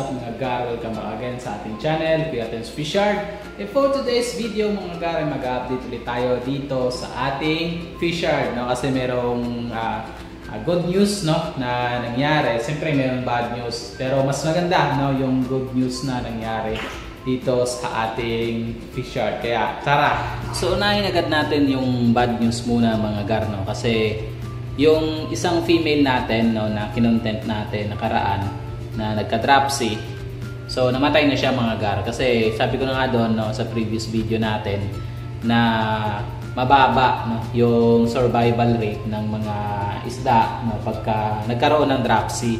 up mga gar? Welcome back again sa ating channel, Kuya Tens Fishard. And for today's video mga gar, mag-update ulit tayo dito sa ating Fishard, no? Kasi merong good news, no, na nangyari. Siyempre merong bad news, pero mas maganda, no, yung good news na nangyari dito sa ating Fishard. Kaya tara! So unahin agad natin yung bad news muna mga gar, no? Kasi yung isang female natin, no, na kinontent natin nakaraan na nagka-dropsy. So namatay na siya mga gar kasi sabi ko na nga doon, no, sa previous video natin na mababa, no, yung survival rate ng mga isda, no, pagka nagkaroon ng dropsy.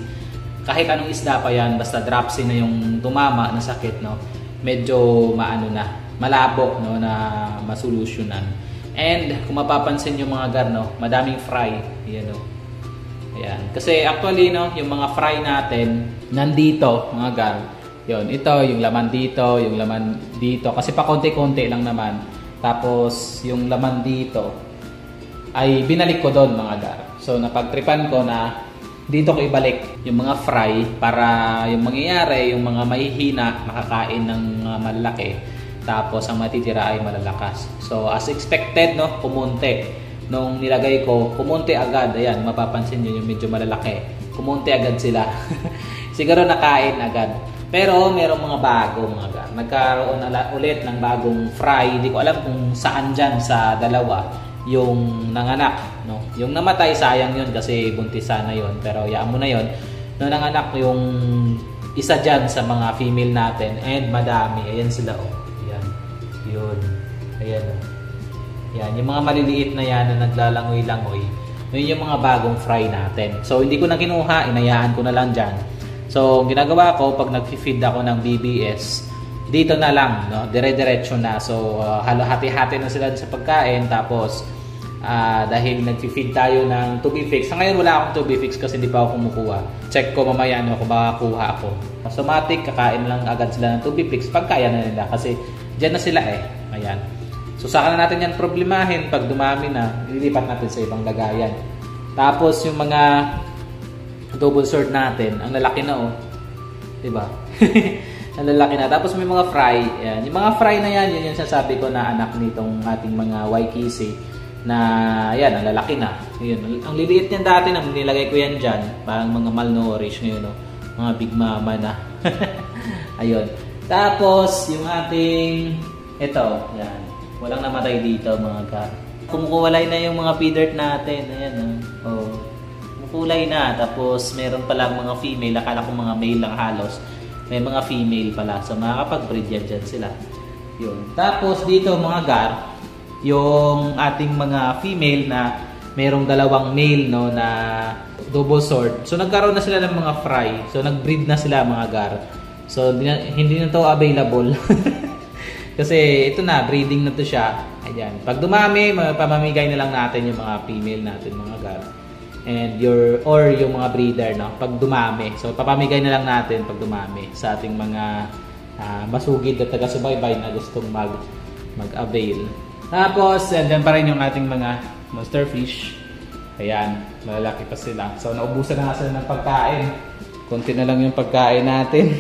Kahit anong isda pa yan, basta dropsy na yung tumama na sakit, no, medyo maano na, malabo, no, na masolusyonan. And kung mapapansin yung mga gar, no, madaming fry. Ayan, no. Ayan. Kasi actually, no, yung mga fry natin nandito mga gar. Yun, ito yung laman dito, yung laman dito. Kasi pa konti-konti lang naman. Tapos yung laman dito ay binalik ko doon mga gar. So napagtripan ko na dito ko ibalik yung mga fry para yung mangyayari, yung mga mahihina makakain ng malalaki. Tapos ang matitira ay malalakas. So as expected, no, kumunti. Nung nilagay ko, kumunti agad. Ayan, mapapansin nyo yung medyo malalaki. Kumunti agad sila. Siguro nakain agad. Pero merong mga bago mga gar. Nagkaroon ulit ng bagong fry. Hindi ko alam kung saan dyan sa dalawa yung nanganak, no? Yung namatay, sayang yun kasi buntisa na yun. Pero yaan mo na yun. Nung nanganak yung isa dyan sa mga female natin. And madami. Ayan sila, oh. Yun. Ayan. Yan. Yung mga maliliit na yan na naglalangoy-langoy, yun yung mga bagong fry natin. So, hindi ko na kinuha. Inayaan ko na lang dyan. So, ginagawa ko, pag nag-feed ako ng BBS, dito na lang, no? Dire-diretso na. So, hati-hati na sila sa pagkain. Tapos, dahil nag-feed tayo ng Tubifix. Sa ngayon, wala akong Tubifix kasi hindi pa ako kumukuha. Check ko mamaya, no, kung makakuha ako. Automatic, kakain lang agad sila ng Tubifix. Pagkaya na nila. Kasi, diyan na sila eh. Ayan. So saka na natin yan problemahin. Pag dumami na, ililipat natin sa ibang lagayan. Tapos yung mga double sword natin, ang lalaki na, oh. Diba? Ang lalaki na. Tapos may mga fry. Ayan. Yung mga fry na yan, yun yung sasabi ko na anak nitong ating mga Waikisi. Na yan, ang lalaki na. Yun. Ang liliit niyan dati nang nilagay ko yan dyan. Parang mga malnourished ngayon, no? Mga big mama na. Ayun. Tapos, yung ating, ito, yan. Walang namatay dito, mga gar. Kumukulay na yung mga feeder natin. Ayan, oh. Kumukulay na. Tapos, meron palang mga female. Akala ko mga male lang halos. May mga female pala. So, makakapag-breed yan dyan sila. Yun. Tapos, dito, mga gar, yung ating mga female na merong dalawang male, no, na double sword. So, nagkaroon na sila ng mga fry. So, nag-breed na sila, mga gar. So, hindi na to available. Kasi ito na, breeding na to siya. Ayan. Pag dumami, pamamigay na lang natin yung mga female natin, mga gar. And or yung mga breeder, no? Pag dumami. So, papamigay na lang natin pag dumami sa ating mga masugid at taga-subaybay na gustong mag-avail. Tapos, andyan pa rin yung ating mga monster fish. Ayan. Malalaki pa sila. So, naubusan na nga sila ng pagkain. Konti na lang yung pagkain natin.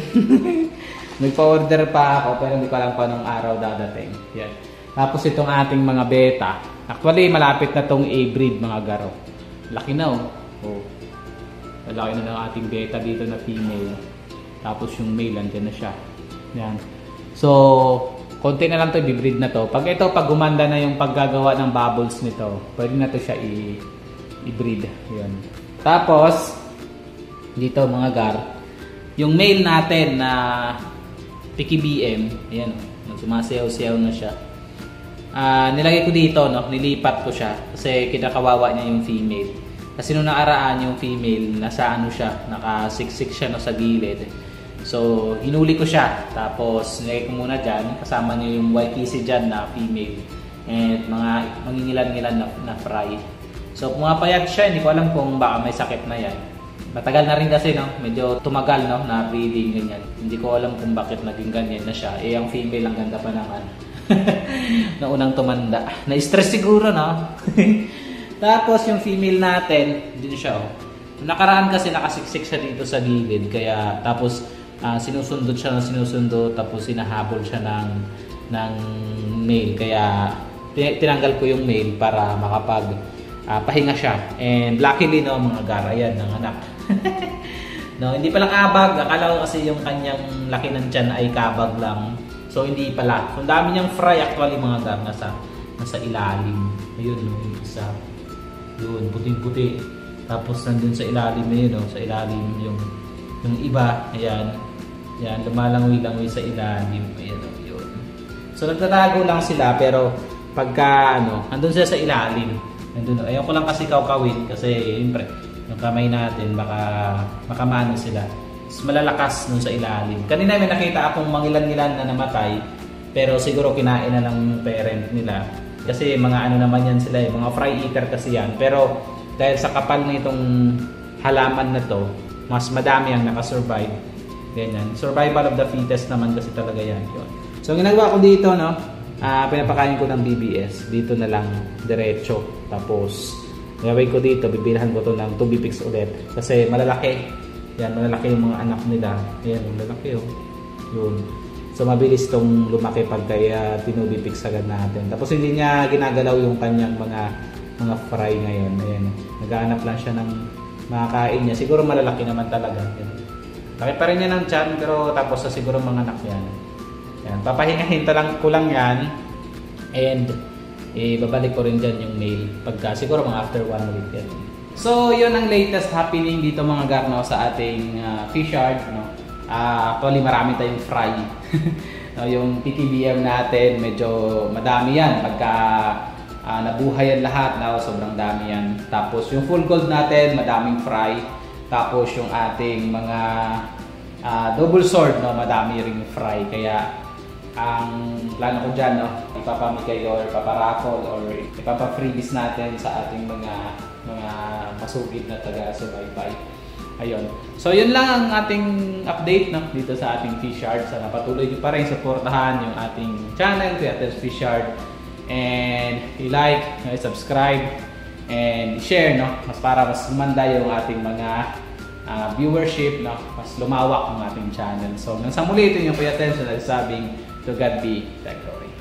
Nagpa-order pa ako pero hindi ko alam pa nung araw dadating. Yan. Tapos itong ating mga beta. Actually, malapit na tong A-breed mga garo. Laki na, oh. Oh. Malaki na ng ating beta dito na female. Tapos yung male, andyan na siya. Yan. So, konti na lang to, i-breed na to. Pag gumanda na yung paggagawa ng bubbles nito, pwede na to siya i-breed. Yan. Tapos, dito mga gar, yung male natin na PKBM, ayan, sumasayaw-sayaw na siya. Nilagay ko dito, no, nilipat ko siya kasi kinakawawa niya yung female. Kasi nung nakaraan yung female, nasa ano siya, nakasiksik siya, no, sa gilid. So, hinuli ko siya. Tapos, nilagay ko muna dyan, kasama niya yung Waikisi dyan na female. And mga mangingilan-ngilan na fry. So, pumapayat siya, hindi ko alam kung baka may sakit na yan. Matagal na rin kasi, no? Medyo tumagal, no? Na breeding, ganyan. Hindi ko alam kung bakit naging ganyan na siya. Eh, ang female ang ganda pa naman. Na unang tumanda. Na-stress siguro, no? Tapos, yung female natin, dito siya, oh. Nakaraan kasi nakasiksik siya dito sa gilid. Kaya, tapos, sinusundot siya ng sinusundot, tapos sinahabol siya ng male. Kaya tinanggal ko yung male para makapag pahinga siya. And luckily no mga gar, ayan nanganak. No, hindi pa lang kabag. Akala ko kasi yung kanyang laki ng tiyan ay kabag lang. So hindi pala. So dami niyang fry actually mga gar, nasa ilalim. Ayun no, yung isa. Yun, puting-puti. Tapos nandun sa ilalim na yun, no? Sa ilalim yung iba. Ayan. Yan, lumalangoy-langoy sa ilalim. Ayan, no? Yun. So nagtatago lang sila pero pagka andun sila sa ilalim. Nandun, ayaw ko lang kasi kawkawin kasi siyempre yung kamay natin baka maano sila. Mas malalakas nun sa ilalim. Kanina may nakita akong mangilan-ngilan na namatay pero siguro kinain na ng parent nila. Kasi mga naman yan sila, mga fry eater kasi yan. Pero dahil sa kapal na itong halaman na to, mas madami ang nakasurvive. Ganyan. Survival of the fittest naman kasi talaga yan. Yun. So ginagawa ko dito, no, pinapakain ko ng BBS. Dito na lang, diretso. Tapos, gawin ko dito, bibilhan ko to ng 2 bipix ulit. Kasi malalaki. Yan, malalaki yung mga anak nila. Ayan, malalaki oh. Yun. So mabilis tong lumaki pag kaya tinubipix agad natin. Tapos hindi niya ginagalaw yung kanyang mga fry ngayon. Ayan. Naghahanap lang siya ng makakain niya. Siguro malalaki naman talaga. Ayan. Laki pa rin niya ng tiyan pero tapos sa siguro mga anak yan. Ayan. Papahingahin ko lang yan. And babalik ko rin dyan yung mail pagka siguro mga after 1 week yan. So yun ang latest happening dito mga garno sa ating fish yard. No? Actually marami tayong fry. No, yung PTBM natin medyo madami yan pagka nabuhay yan lahat, no? Sobrang dami yan. Tapos yung full gold natin madaming fry. Tapos yung ating mga double sword, no? Madami ring fry. Kaya ang plano ko dyan, no? Ipapamigay or ipaparaffle or ipapa-freebies natin sa ating mga masugid na taga-subaybay. Ayun. So yun lang ang ating update, no, dito sa ating fish yard. Sana patuloy nyo pa rin suportahan yung ating channel, Kuya Tens Fish Yard. And i-like, i-subscribe, and i-share, no, para mas lumanda yung ating mga viewership, no, mas lumawak ang ating channel. So hanggang sa muli, ito yung Kuya Tens na nagsabing to God be the glory.